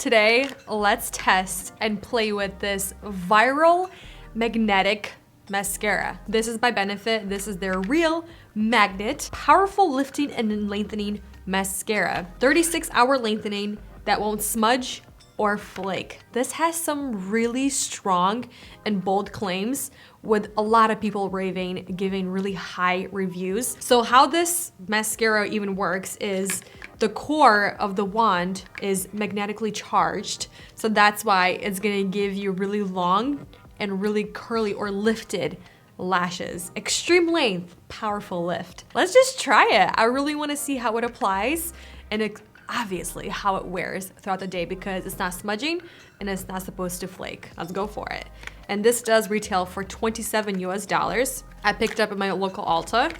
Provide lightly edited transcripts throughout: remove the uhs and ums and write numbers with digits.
today, let's test and play with this viral magnetic mascara. This is by Benefit. This is their real magnet, powerful lifting and lengthening mascara. 36-hour lengthening that won't smudge or flake. This has some really strong and bold claims with a lot of people raving, giving really high reviews. So how this mascara even works is the core of the wand is magnetically charged. So that's why it's gonna give you really long and really curly or lifted lashes. Extreme length, powerful lift. Let's just try it. I really wanna see how it applies and obviously how it wears throughout the day because it's not smudging and it's not supposed to flake. Let's go for it. And this does retail for $27 US. I picked up at my local Ulta.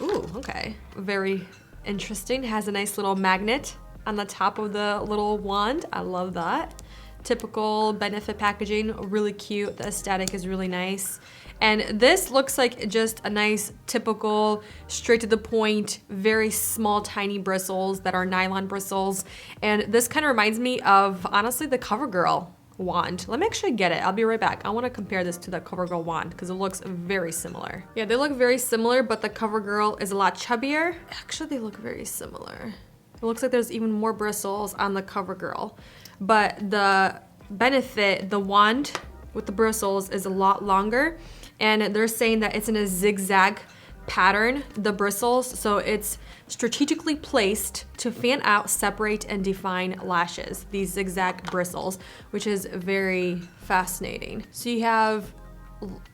Ooh, okay. Very interesting. It has a nice little magnet on the top of the little wand. I love that. Typical Benefit packaging, really cute. The aesthetic is really nice. And this looks like just a nice, typical, straight to the point, very small, tiny bristles that are nylon bristles. And this kind of reminds me of, honestly, the CoverGirl wand. Let me actually get it. I'll be right back. I want to compare this to the CoverGirl wand because it looks very similar. Yeah, they look very similar, but the CoverGirl is a lot chubbier. Actually, they look very similar. It looks like there's even more bristles on the CoverGirl. But the Benefit, the wand with the bristles is a lot longer. And they're saying that it's in a zigzag pattern, the bristles, so it's strategically placed to fan out, separate, and define lashes, these zigzag bristles, which is very fascinating. So you have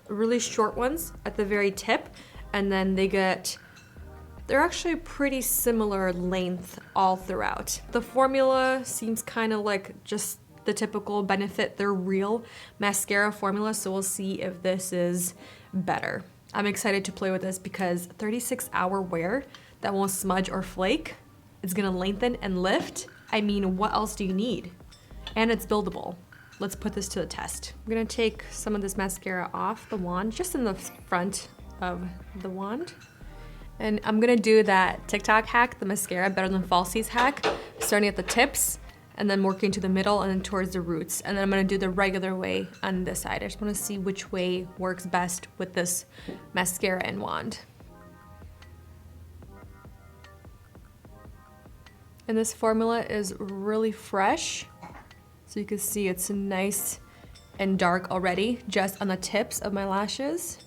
really short ones at the very tip, and then they're actually pretty similar length all throughout. The formula seems kind of like just the typical Benefit, their real mascara formula, so we'll see if this is better. I'm excited to play with this because 36-hour wear that won't smudge or flake. It's gonna lengthen and lift. I mean, what else do you need? And it's buildable. Let's put this to the test. I'm gonna take some of this mascara off the wand, just in the front of the wand. And I'm gonna do that TikTok hack, the mascara better than falsies hack, starting at the tips, and then working to the middle and then towards the roots. And then I'm gonna do the regular way on this side. I just wanna see which way works best with this mascara and wand. And this formula is really fresh. So you can see it's nice and dark already, just on the tips of my lashes.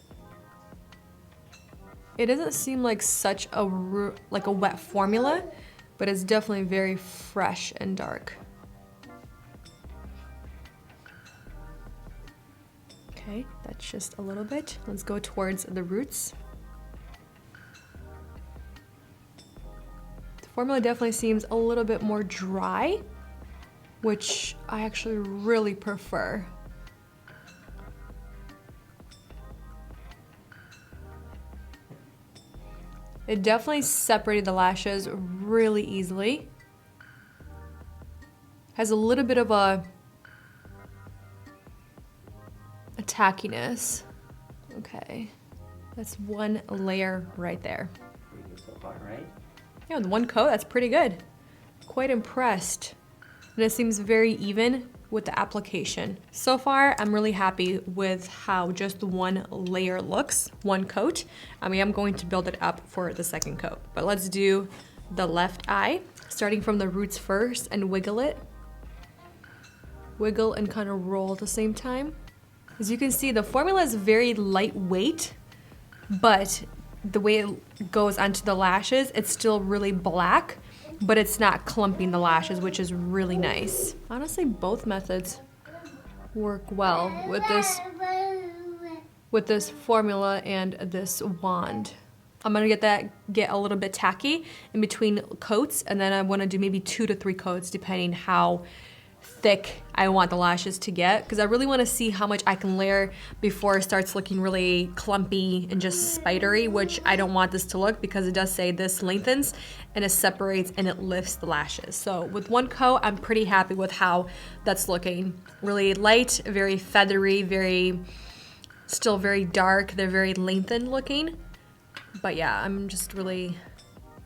It doesn't seem like such a wet formula, but it's definitely very fresh and dark. Okay, that's just a little bit. Let's go towards the roots. The formula definitely seems a little bit more dry, which I actually really prefer. It definitely separated the lashes really easily. Has a little bit of a tackiness. Okay, that's one layer right there. Pretty good so far, right? Yeah, with one coat, that's pretty good. Quite impressed. And it seems very even with the application. So far, I'm really happy with how just one layer looks, one coat. I mean, I'm going to build it up for the second coat. But let's do the left eye, starting from the roots first and wiggle it. Wiggle and kind of roll at the same time. As you can see, the formula is very lightweight, but the way it goes onto the lashes, it's still really black, but it's not clumping the lashes, which is really nice. Honestly, both methods work well with this formula and this wand. I'm gonna get a little bit tacky in between coats, and then I wanna do maybe 2 to 3 coats depending how thick I want the lashes to get, because I really want to see how much I can layer before it starts looking really clumpy and just spidery, which I don't want this to look, because it does say this lengthens and it separates and it lifts the lashes. So with one coat, I'm pretty happy with how that's looking. Really light, very feathery, still very dark. They're very lengthened looking. But yeah, I'm just really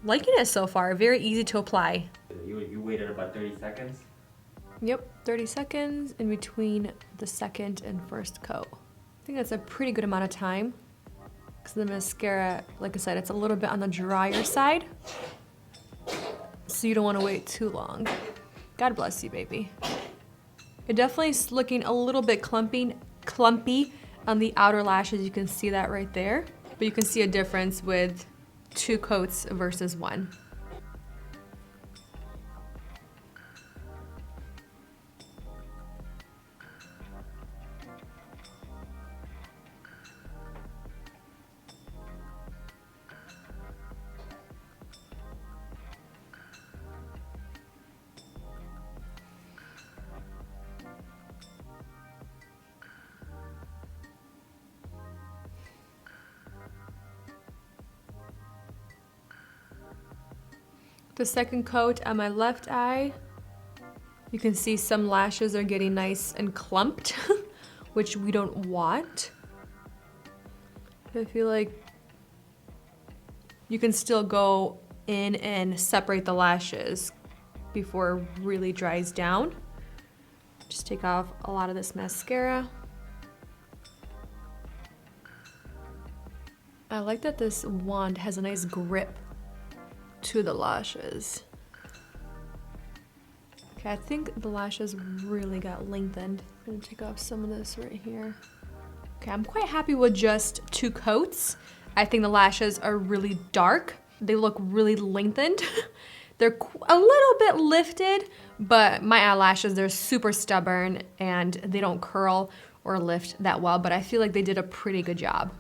liking it so far. Very easy to apply. You waited about 30 seconds? Yep, 30 seconds in between the second and first coat. I think that's a pretty good amount of time because the mascara, like I said, it's a little bit on the drier side. So you don't want to wait too long. God bless you, baby. It definitely is looking a little bit clumpy on the outer lashes. You can see that right there. But you can see a difference with 2 coats versus 1. The second coat on my left eye, you can see some lashes are getting nice and clumped, which we don't want. I feel like you can still go in and separate the lashes before it really dries down. Just take off a lot of this mascara. I like that this wand has a nice grip to the lashes. Okay, I think the lashes really got lengthened. I'm gonna take off some of this right here. Okay, I'm quite happy with just 2 coats. I think the lashes are really dark. They look really lengthened. They're a little bit lifted, but my eyelashes, they're super stubborn and they don't curl or lift that well, but I feel like they did a pretty good job.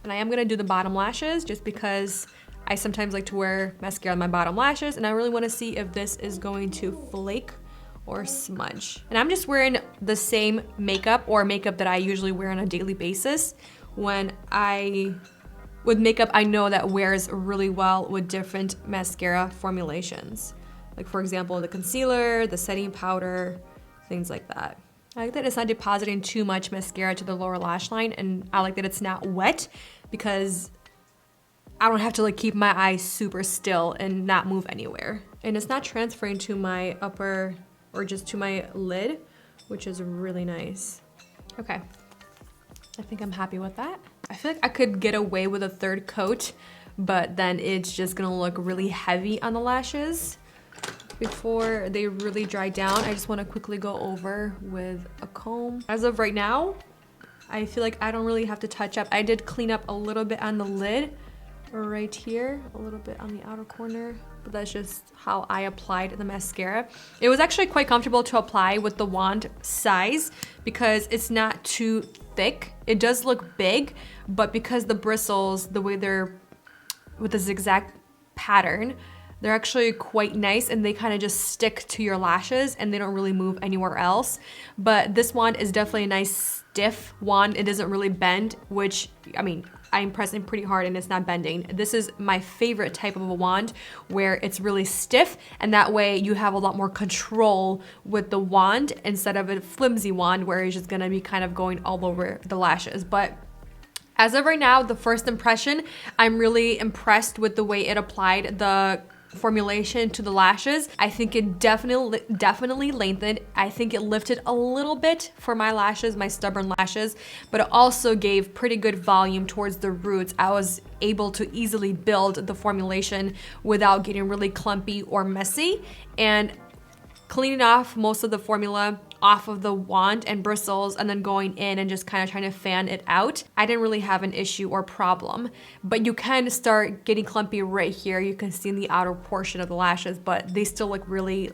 And I am gonna do the bottom lashes just because I sometimes like to wear mascara on my bottom lashes, and I really want to see if this is going to flake or smudge. And I'm just wearing the same makeup that I usually wear on a daily basis. With makeup, I know that wears really well with different mascara formulations. Like for example, the concealer, the setting powder, things like that. I like that it's not depositing too much mascara to the lower lash line, and I like that it's not wet because I don't have to like keep my eyes super still and not move anywhere. And it's not transferring to my upper or just to my lid, which is really nice. Okay, I think I'm happy with that. I feel like I could get away with a 3rd coat, but then it's just gonna look really heavy on the lashes. Before they really dry down, I just wanna quickly go over with a comb. As of right now, I feel like I don't really have to touch up. I did clean up a little bit on the lid, right here, a little bit on the outer corner, but that's just how I applied the mascara. It was actually quite comfortable to apply with the wand size because it's not too thick. It does look big, but because the bristles, the way they're with the zigzag pattern, they're actually quite nice and they kind of just stick to your lashes and they don't really move anywhere else. But this wand is definitely a nice stiff wand. It doesn't really bend, which, I mean, I'm pressing pretty hard and it's not bending. This is my favorite type of a wand where it's really stiff, and that way you have a lot more control with the wand instead of a flimsy wand where it's just gonna be kind of going all over the lashes. But as of right now, the first impression, I'm really impressed with the way it applied the formulation to the lashes. I think it definitely lengthened. I think it lifted a little bit for my lashes, my stubborn lashes, but it also gave pretty good volume towards the roots. I was able to easily build the formulation without getting really clumpy or messy, and cleaning off most of the formula off of the wand and bristles and then going in and just kind of trying to fan it out, I didn't really have an issue or problem. But you can start getting clumpy right here. You can see in the outer portion of the lashes, but they still look really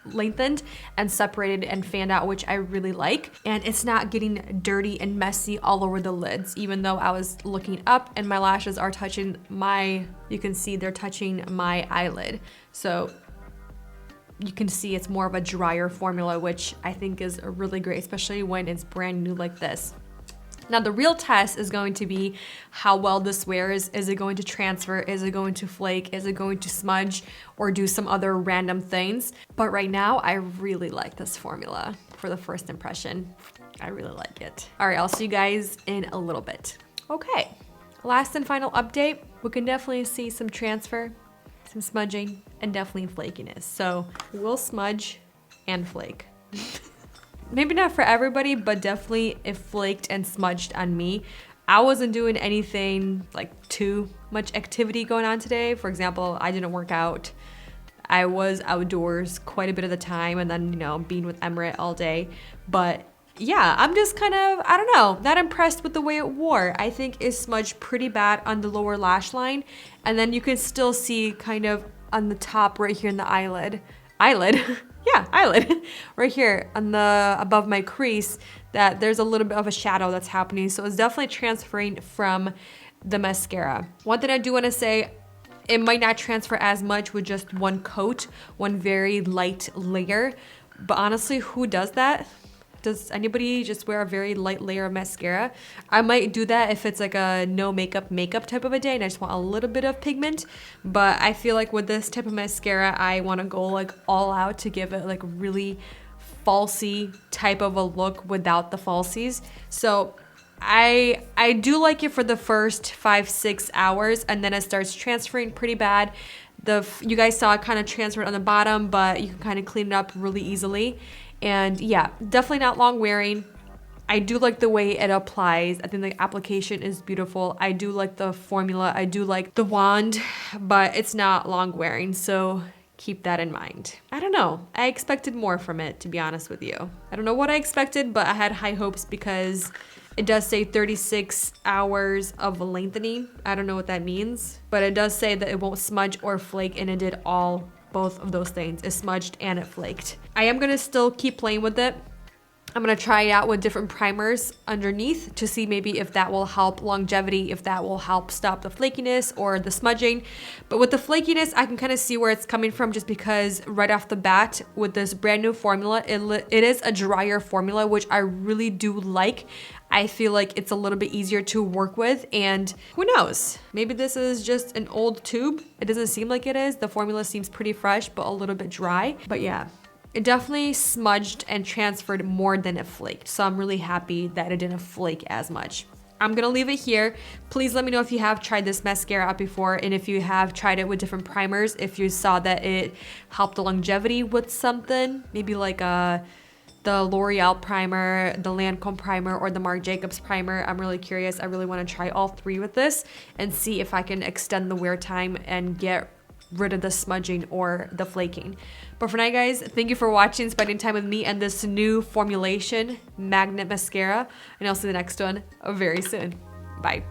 lengthened and separated and fanned out, which I really like. And it's not getting dirty and messy all over the lids, even though I was looking up and my lashes are touching you can see they're touching my eyelid. So you can see it's more of a drier formula, which I think is really great, especially when it's brand new like this. Now the real test is going to be how well this wears. Is it going to transfer? Is it going to flake? Is it going to smudge or do some other random things? But right now, I really like this formula for the first impression. I really like it. All right, I'll see you guys in a little bit. Okay, last and final update. We can definitely see some transfer, some smudging, and definitely flakiness. So we'll smudge and flake. Maybe not for everybody, but definitely it flaked and smudged on me. I wasn't doing anything like too much activity going on today. For example, I didn't work out. I was outdoors quite a bit of the time, and then, you know, being with Emirates all day. But yeah, I'm just kind of, I don't know, not impressed with the way it wore. I think it smudged pretty bad on the lower lash line. And then you can still see kind of on the top right here in the eyelid. Yeah, eyelid. Right here on the, above my crease, that there's a little bit of a shadow that's happening. So it's definitely transferring from the mascara. One thing I do want to say, it might not transfer as much with just one coat, one very light layer. But honestly, who does that? Does anybody just wear a very light layer of mascara? I might do that if it's like a no makeup type of a day and I just want a little bit of pigment. But I feel like with this type of mascara, I want to go like all out to give it like really falsy type of a look without the falsies. So I do like it for the first 5-6 hours, and then it starts transferring pretty bad. You guys saw it kind of transferred on the bottom, but you can kind of clean it up really easily. And yeah, definitely not long wearing. I do like the way it applies. I think the application is beautiful. I do like the formula. I do like the wand, but it's not long wearing. So keep that in mind. I don't know. I expected more from it, to be honest with you. I don't know what I expected, but I had high hopes because it does say 36 hours of lengthening. I don't know what that means, but it does say that it won't smudge or flake, and it did both of those things. It smudged and it flaked. I am gonna still keep playing with it. I'm gonna try it out with different primers underneath to see maybe if that will help longevity, if that will help stop the flakiness or the smudging. But with the flakiness, I can kind of see where it's coming from, just because right off the bat with this brand new formula, it is a drier formula, which I really do like. I feel like it's a little bit easier to work with, and who knows? Maybe this is just an old tube. It doesn't seem like it is. The formula seems pretty fresh, but a little bit dry. But yeah, it definitely smudged and transferred more than it flaked. So I'm really happy that it didn't flake as much. I'm gonna leave it here. Please let me know if you have tried this mascara out before, and if you have tried it with different primers, if you saw that it helped the longevity with something, maybe like the L'Oreal primer, the Lancome primer, or the Marc Jacobs primer. I'm really curious. I really want to try all three with this and see if I can extend the wear time and get rid of the smudging or the flaking. But for now, guys, thank you for watching, spending time with me and this new formulation magnet mascara, and I'll see the next one very soon. Bye.